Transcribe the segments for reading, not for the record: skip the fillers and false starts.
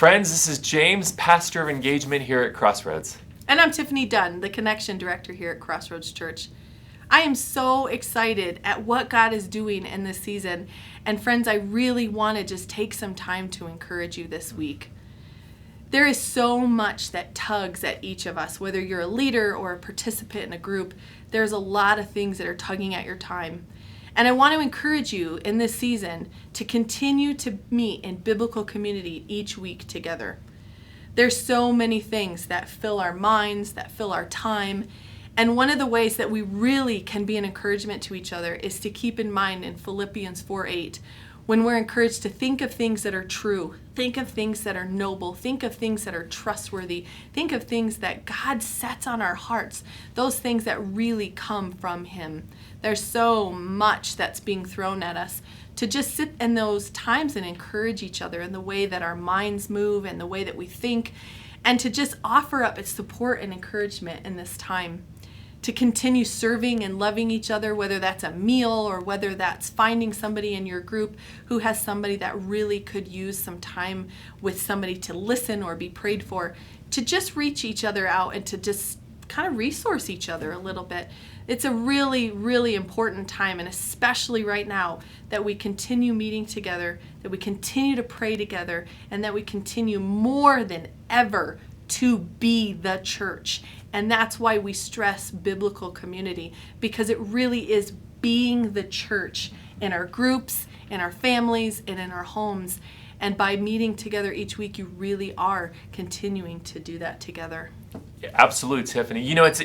Friends, this is James, pastor of engagement here at Crossroads. And I'm Tiffany Dunn, the connection director here at Crossroads Church. I am so excited at what God is doing in this season. And friends, I really want to just take some time to encourage you this week. There is so much that tugs at each of us, whether you're a leader or a participant in a group. There's a lot of things that are tugging at your time. And I want to encourage you in this season to continue to meet in biblical community each week together. There's so many things that fill our minds, that fill our time. And one of the ways that we really can be an encouragement to each other is to keep in mind in Philippians 4:8, when we're encouraged to think of things that are true, think of things that are noble, think of things that are trustworthy, think of things that God sets on our hearts, those things that really come from Him. There's so much that's being thrown at us to just sit in those times and encourage each other in the way that our minds move and the way that we think, and to just offer up its support and encouragement in this time. To continue serving and loving each other, whether that's a meal or whether that's finding somebody in your group who has somebody that really could use some time with somebody to listen or be prayed for, to just reach each other out and to just kind of resource each other a little bit. It's a really, really important time, and especially right now, that we continue meeting together, that we continue to pray together, and that we continue more than ever to be the church. And that's why we stress biblical community, because it really is being the church in our groups, in our families, and in our homes. And by meeting together each week, you really are continuing to do that together. Yeah, absolutely, Tiffany. You know, it's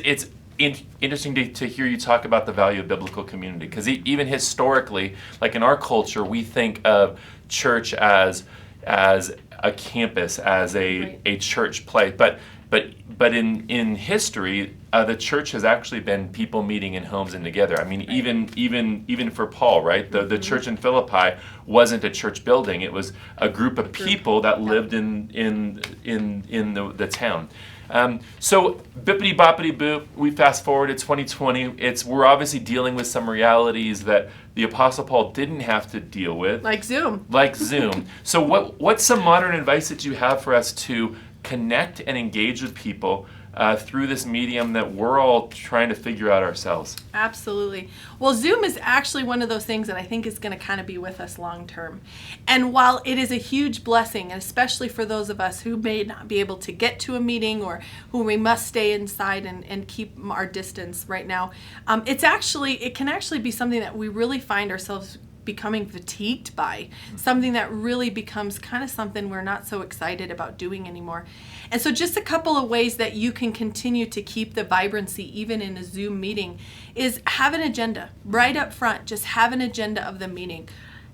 interesting to hear you talk about the value of biblical community, because even historically, like in our culture, we think of church as a campus, as a church place. But in history, the church has actually been people meeting in homes and together. I mean, even for Paul, right? The church in Philippi wasn't a church building; it was a group of people that lived in the town. So bippity boppity boop, we fast forward to 2020. We're obviously dealing with some realities that the Apostle Paul didn't have to deal with, like Zoom. So what's some modern advice that you have for us to connect and engage with people through this medium that we're all trying to figure out ourselves? Absolutely. Well, Zoom is actually one of those things that I think is going to kind of be with us long term. And while it is a huge blessing, and especially for those of us who may not be able to get to a meeting or who we must stay inside and keep our distance right now, it can actually be something that we really find ourselves becoming fatigued by, something that really becomes kind of something we're not so excited about doing anymore. And so just a couple of ways that you can continue to keep the vibrancy even in a Zoom meeting is have an agenda right up front. Just have an agenda of the meeting.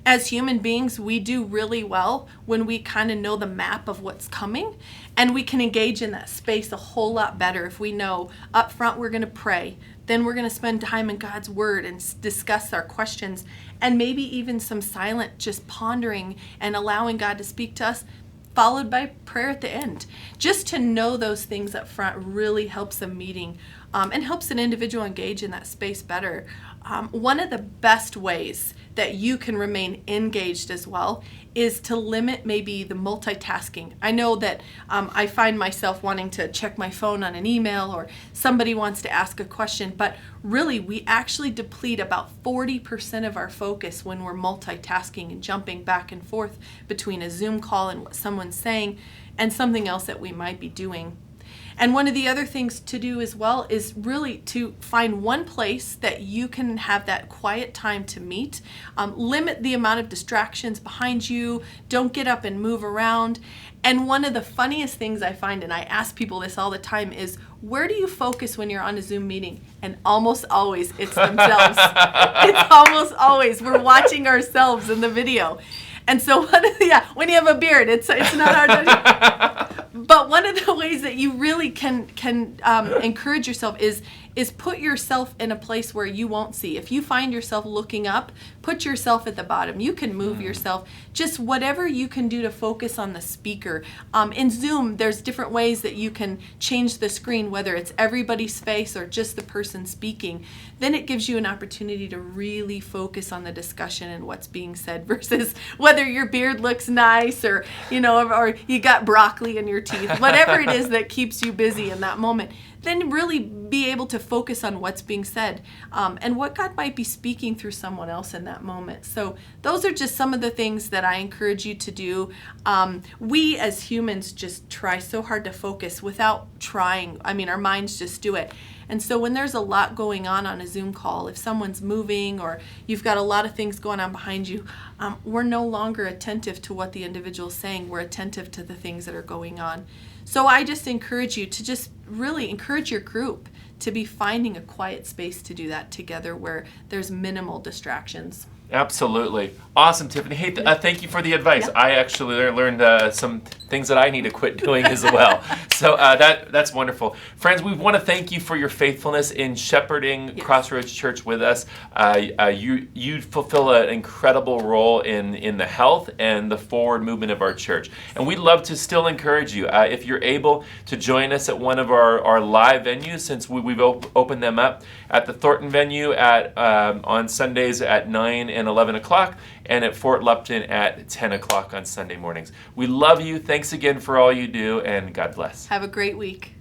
As human beings, we do really well when we kind of know the map of what's coming, and we can engage in that space a whole lot better if we know up front we're going to pray. Then we're going to spend time in God's Word and discuss our questions, and maybe even some silent just pondering and allowing God to speak to us, followed by prayer at the end. Just to know those things up front really helps a meeting and helps an individual engage in that space better. One of the best ways that you can remain engaged as well is to limit maybe the multitasking. I know that I find myself wanting to check my phone on an email, or somebody wants to ask a question, but really we actually deplete about 40% of our focus when we're multitasking and jumping back and forth between a Zoom call and what someone's saying and something else that we might be doing. And one of the other things to do as well is really to find one place that you can have that quiet time to meet. Limit the amount of distractions behind you. Don't get up and move around. And one of the funniest things I find, and I ask people this all the time, is where do you focus when you're on a Zoom meeting? And almost always it's themselves. It's almost always we're watching ourselves in the video. And so when you have a beard, it's not hard to. But one of the ways that you really can encourage yourself is is put yourself in a place where you won't see. If you find yourself looking up, put yourself at the bottom. You can move yourself. Just whatever you can do to focus on the speaker. In Zoom, there's different ways that you can change the screen, whether it's everybody's face or just the person speaking. Then it gives you an opportunity to really focus on the discussion and what's being said versus whether your beard looks nice or, or you got broccoli in your teeth, whatever it is that keeps you busy in that moment. Then really be able to focus on what's being said and what God might be speaking through someone else in that moment. So those are just some of the things that I encourage you to do. We as humans just try so hard to focus without trying. I mean, our minds just do it. And so when there's a lot going on a Zoom call, if someone's moving or you've got a lot of things going on behind you, we're no longer attentive to what the individual's saying. We're attentive to the things that are going on. So I just encourage you to just really encourage your group to be finding a quiet space to do that together where there's minimal distractions. Absolutely. Awesome, Tiffany. Hey, thank you for the advice. Yep. I actually learned some things that I need to quit doing as well. So that's wonderful. Friends, we want to thank you for your faithfulness in shepherding Crossroads Church with us. You fulfill an incredible role in the health and the forward movement of our church. And we'd love to still encourage you. If you're able to join us at one of our live venues, since we've opened them up at the Thornton venue on Sundays at 9 and 11 o'clock, and at Fort Lupton at 10 o'clock on Sunday mornings. We love you. Thanks again for all you do, and God bless. Have a great week.